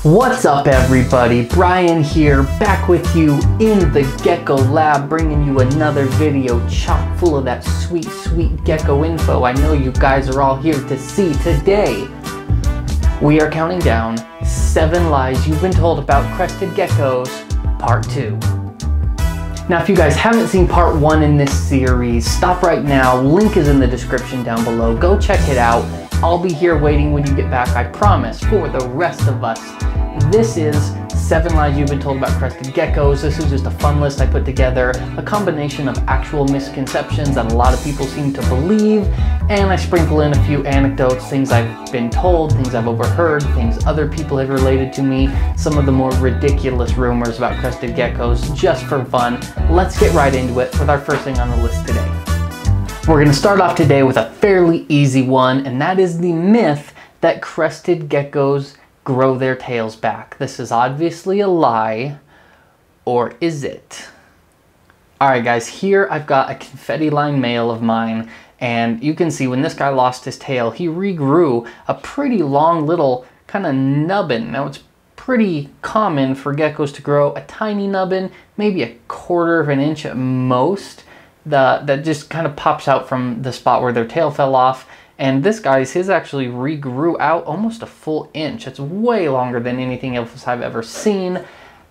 What's up everybody, Brian here, back with you in the Gecko lab, bringing you another video chock full of that sweet gecko info I know you guys are all here to see today. We are counting down 7 lies you've been told about crested geckos, part 2. Now if you guys haven't seen part 1 in this series, stop right now, link is in the description down below, go check it out. I'll be here waiting when you get back, I promise, for the rest of us. This is 7 lies you've been told about crested geckos. This is just a fun list I put together, a combination of actual misconceptions that a lot of people seem to believe, and I sprinkle in a few anecdotes, things I've been told, things I've overheard, things other people have related to me, some of the more ridiculous rumors about crested geckos, just for fun. Let's get right into it with our first thing on the list today. We're going to start off today with a fairly easy one, and that is the myth that crested geckos grow their tails back. This is obviously a lie, or is it? Alright guys, here I've got a confetti line male of mine, and you can see when this guy lost his tail, he regrew a pretty long little kind of nubbin. Now it's pretty common for geckos to grow a tiny nubbin, maybe a 1/4 of an inch at most, that just kind of pops out from the spot where their tail fell off. And this guy's, his actually regrew out almost a full inch. It's way longer than anything else I've ever seen.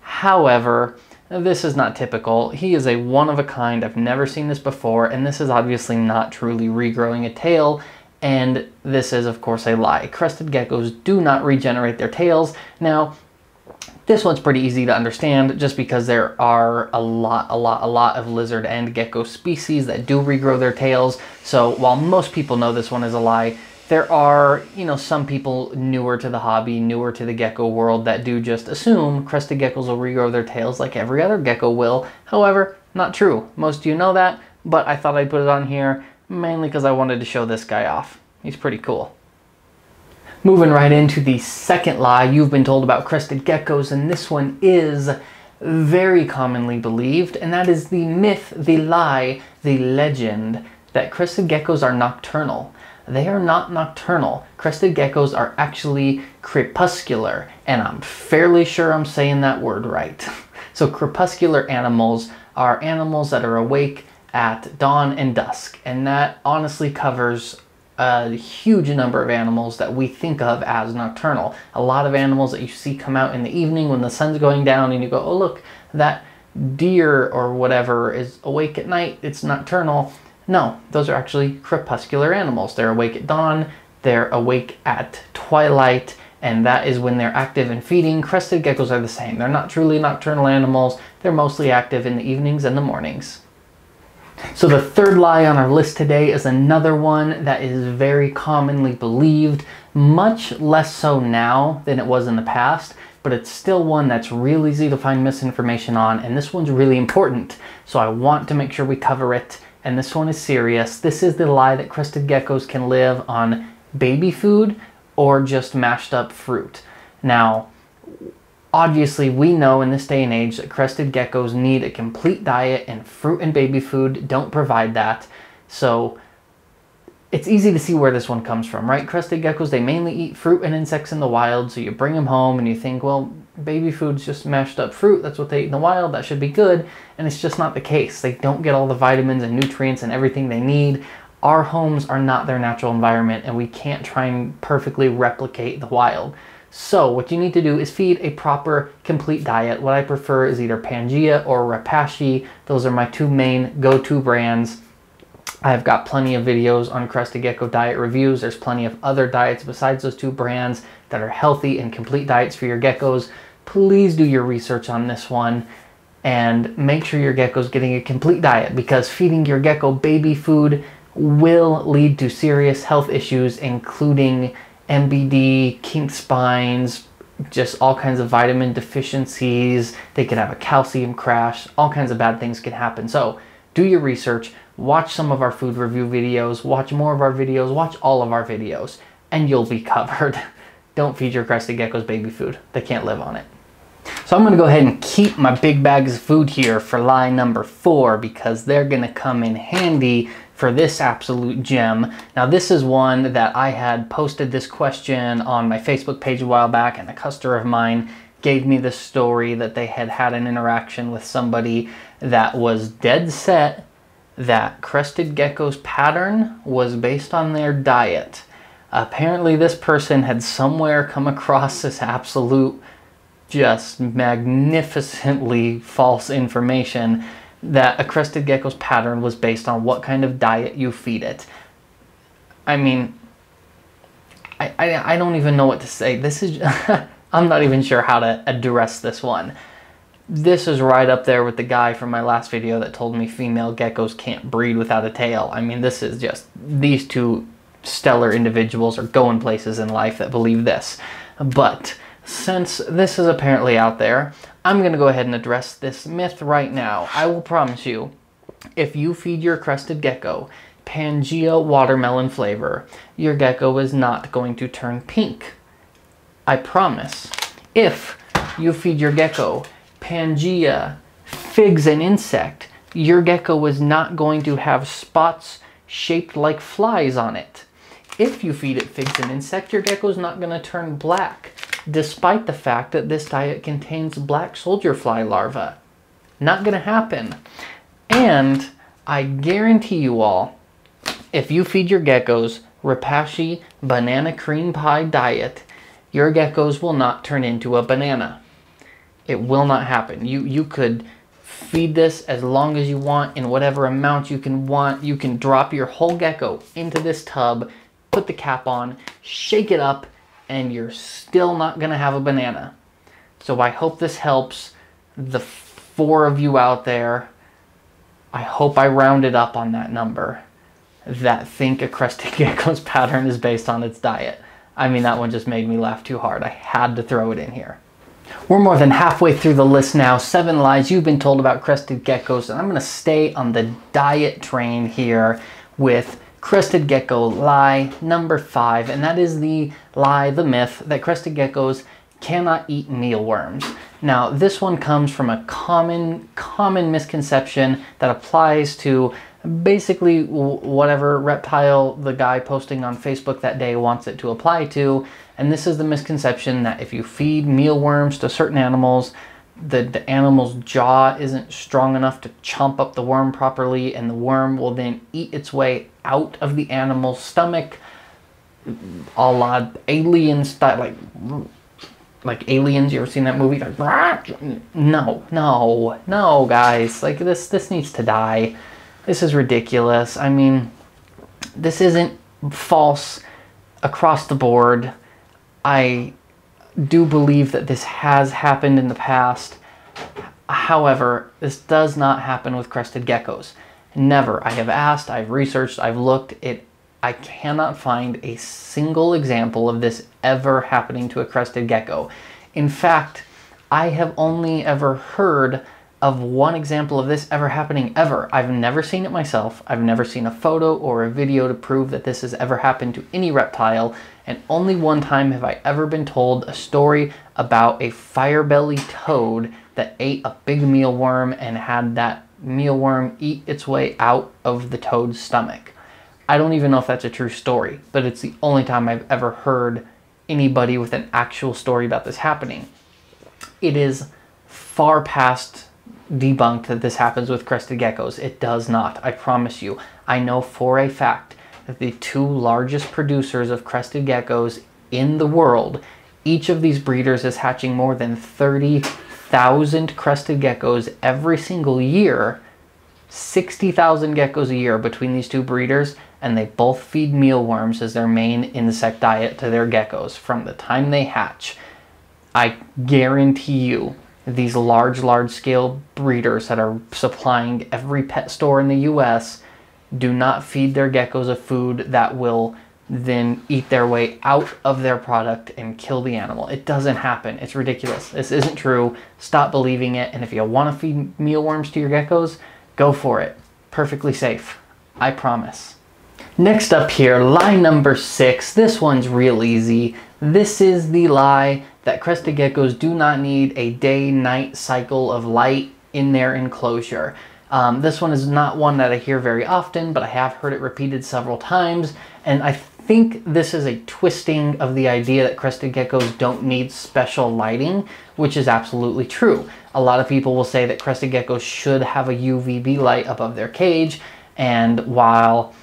However, this is not typical. He is a one of a kind. I've never seen this before, and this is obviously not truly regrowing a tail. And this is, of course, a lie. Crested geckos do not regenerate their tails. Now, this one's pretty easy to understand just because there are a lot of lizard and gecko species that do regrow their tails. So while most people know this one is a lie, there are, some people newer to the hobby, newer to the gecko world that do just assume crested geckos will regrow their tails like every other gecko will. However, not true. Most of you know that, but I thought I'd put it on here mainly because I wanted to show this guy off. He's pretty cool. Moving right into the second lie you've been told about crested geckos, and this one is very commonly believed, and that is the myth, the lie, the legend that crested geckos are nocturnal. They are not nocturnal. Crested geckos are actually crepuscular, and I'm fairly sure I'm saying that word right. So crepuscular animals are animals that are awake at dawn and dusk, and that honestly covers a huge number of animals that we think of as nocturnal. A lot of animals that you see come out in the evening when the sun's going down and you go, oh look, that deer or whatever is awake at night, it's nocturnal. No, those are actually crepuscular animals. They're awake at dawn, they're awake at twilight, and that is when they're active and feeding. Crested geckos are the same. They're not truly nocturnal animals. They're mostly active in the evenings and the mornings. So the third lie on our list today is another one that is very commonly believed, much less so now than it was in the past, but it's still one that's real easy to find misinformation on, and this one's really important. So I want to make sure we cover it, and this one is serious. This is the lie that crested geckos can live on baby food or just mashed up fruit. Now, obviously, we know in this day and age that crested geckos need a complete diet, and fruit and baby food don't provide that. So it's easy to see where this one comes from, right? Crested geckos, they mainly eat fruit and insects in the wild. So you bring them home and you think, well, baby food's just mashed up fruit. That's what they eat in the wild. That should be good. And it's just not the case. They don't get all the vitamins and nutrients and everything they need. Our homes are not their natural environment, and we can't try and perfectly replicate the wild. So what you need to do is feed a proper, complete diet. What I prefer is either Pangea or Repashy. Those are my two main go-to brands. I've got plenty of videos on crested gecko diet reviews. There's plenty of other diets besides those two brands that are healthy and complete diets for your geckos. Please do your research on this one and make sure your gecko's getting a complete diet, because feeding your gecko baby food will lead to serious health issues, including MBD, kinked spines, just all kinds of vitamin deficiencies. They could have a calcium crash. All kinds of bad things can happen. So do your research, watch some of our food review videos, watch more of our videos, watch all of our videos, and you'll be covered. Don't feed your crested geckos baby food. They can't live on it. So I'm going to go ahead and keep my big bags of food here for lie number 4, because they're going to come in handy for this absolute gem. Now this is one that I had posted this question on my Facebook page a while back, and a customer of mine gave me the story that they had had an interaction with somebody that was dead set that Crested Gecko's pattern was based on their diet. Apparently this person had somewhere come across this absolute, just magnificently false information that a Crested Gecko's pattern was based on what kind of diet you feed it. I mean, I don't even know what to say. This is, I'm not even sure how to address this one. This is right up there with the guy from my last video that told me female geckos can't breed without a tail. I mean, this is just, these two stellar individuals are going places in life that believe this. But since this is apparently out there, I'm going to go ahead and address this myth right now. I will promise you, if you feed your Crested Gecko Pangea watermelon flavor, your gecko is not going to turn pink. I promise. If you feed your gecko Pangea figs and insect, your gecko is not going to have spots shaped like flies on it. If you feed it figs and insect, your gecko is not going to turn black, despite the fact that this diet contains black soldier fly larvae. Not going to happen. And I guarantee you all, if you feed your geckos Repashy banana cream pie diet, your geckos will not turn into a banana. It will not happen. You could feed this as long as you want, in whatever amount you can want. You can drop your whole gecko into this tub, put the cap on, shake it up, and you're still not gonna have a banana. So I hope this helps the 4 of you out there. I hope I rounded up on that number that think a Crested Gecko's pattern is based on its diet. I mean, that one just made me laugh too hard. I had to throw it in here. We're more than halfway through the list now. 7 lies you've been told about Crested Geckos, and I'm going to stay on the diet train here with Crested Gecko lie number 5, and that is the lie, the myth, that Crested Geckos cannot eat mealworms. Now, this one comes from a common misconception that applies to basically whatever reptile the guy posting on Facebook that day wants it to apply to. And this is the misconception that if you feed mealworms to certain animals, the animal's jaw isn't strong enough to chomp up the worm properly, and the worm will then eat its way out of the animal's stomach, a la Alien style, like Aliens. You ever seen that movie? Like, no, guys. Like, this needs to die. This is ridiculous. I mean, this isn't false across the board. I do believe that this has happened in the past. However, this does not happen with Crested Geckos. Never. I have asked, I've researched, I've looked. I cannot find a single example of this ever happening to a Crested Gecko. In fact, I have only ever heard of one example of this ever happening ever. I've never seen it myself. I've never seen a photo or a video to prove that this has ever happened to any reptile. And only one time have I ever been told a story about a fire-belly toad that ate a big mealworm and had that mealworm eat its way out of the toad's stomach. I don't even know if that's a true story, but it's the only time I've ever heard anybody with an actual story about this happening. It is far past debunked that this happens with Crested Geckos. It does not, I promise you. I know for a fact that the 2 largest producers of Crested Geckos in the world, each of these breeders is hatching more than 30,000 Crested Geckos every single year. 60,000 geckos a year between these 2 breeders, and they both feed mealworms as their main insect diet to their geckos from the time they hatch. I guarantee you, these large-scale breeders that are supplying every pet store in the US do not feed their geckos a food that will then eat their way out of their product and kill the animal. It doesn't happen. It's ridiculous. This isn't true. Stop believing it. And if you want to feed mealworms to your geckos, go for it. Perfectly safe. I promise. Next up here, lie number 6. This one's real easy. This is the lie that Crested Geckos do not need a day-night cycle of light in their enclosure. This one is not one that I hear very often, but I have heard it repeated several times, and I think this is a twisting of the idea that crested geckos don't need special lighting, which is absolutely true. A lot of people will say that crested geckos should have a UVB light above their cage, and while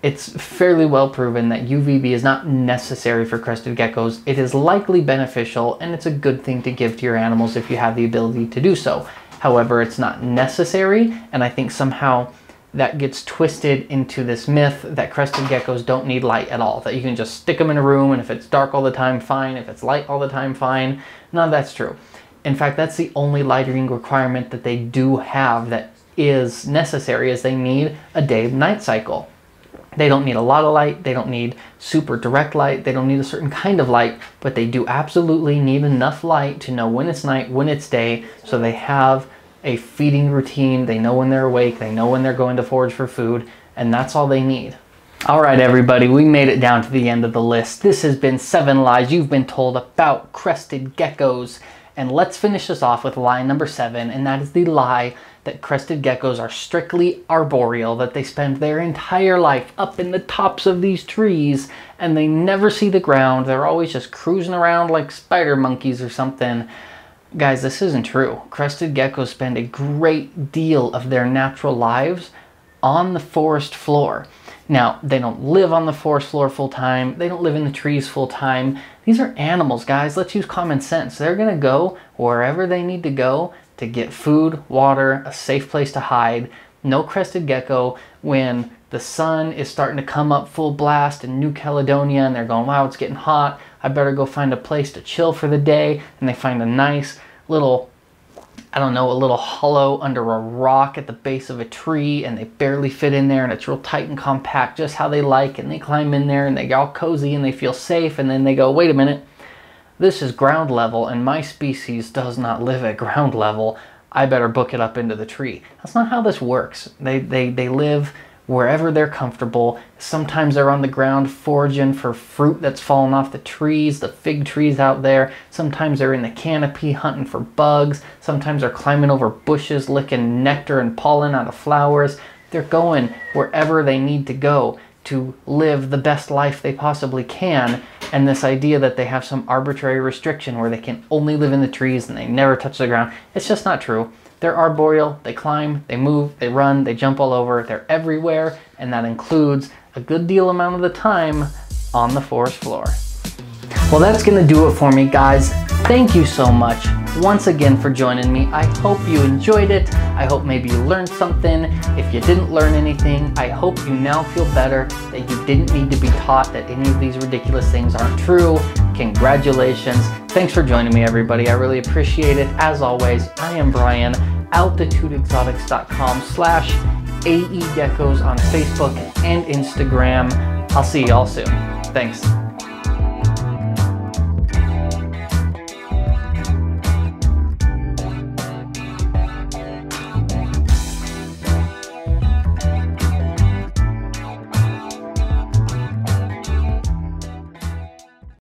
it's fairly well proven that UVB is not necessary for crested geckos, it is likely beneficial, and it's a good thing to give to your animals if you have the ability to do so. However, it's not necessary, and I think somehow that gets twisted into this myth that crested geckos don't need light at all, that you can just stick them in a room, and if it's dark all the time, fine. If it's light all the time, fine. None of that's true. In fact, that's the only lighting requirement that they do have that is necessary, is they need a day-night cycle. They don't need a lot of light, they don't need super direct light, they don't need a certain kind of light, but they do absolutely need enough light to know when it's night, when it's day, so they have a feeding routine, they know when they're awake, they know when they're going to forage for food, and that's all they need. All right, everybody, we made it down to the end of the list. This has been 7 lies you've been told about crested geckos. And let's finish this off with lie number 7, and that is the lie that crested geckos are strictly arboreal, that they spend their entire life up in the tops of these trees and they never see the ground. They're always just cruising around like spider monkeys or something. Guys, this isn't true. Crested geckos spend a great deal of their natural lives on the forest floor. Now, they don't live on the forest floor full time. They don't live in the trees full time. These are animals, guys. Let's use common sense. They're going to go wherever they need to go to get food, water, a safe place to hide. No crested gecko, when the sun is starting to come up full blast in New Caledonia and they're going, wow, it's getting hot, I better go find a place to chill for the day, and they find a nice little, I don't know, a little hollow under a rock at the base of a tree, and they barely fit in there, and it's real tight and compact, just how they like, and they climb in there and they get all cozy and they feel safe, and then they go, wait a minute, this is ground level and my species does not live at ground level. I better book it up into the tree. That's not how this works. They live wherever they're comfortable. Sometimes they're on the ground foraging for fruit that's fallen off the trees, the fig trees out there. Sometimes they're in the canopy hunting for bugs. Sometimes they're climbing over bushes, licking nectar and pollen out of flowers. They're going wherever they need to go to live the best life they possibly can. And this idea that they have some arbitrary restriction where they can only live in the trees and they never touch the ground, it's just not true. They're arboreal, they climb, they move, they run, they jump all over, they're everywhere, and that includes a good deal amount of the time on the forest floor. Well, that's gonna do it for me, guys. Thank you so much once again for joining me. I hope you enjoyed it. I hope maybe you learned something. If you didn't learn anything, I hope you now feel better that you didn't need to be taught that any of these ridiculous things aren't true. Congratulations. Thanks for joining me, everybody. I really appreciate it. As always, I am Brian, altitudeexotics.com/AEGeckos on Facebook and Instagram. I'll see y'all soon. Thanks.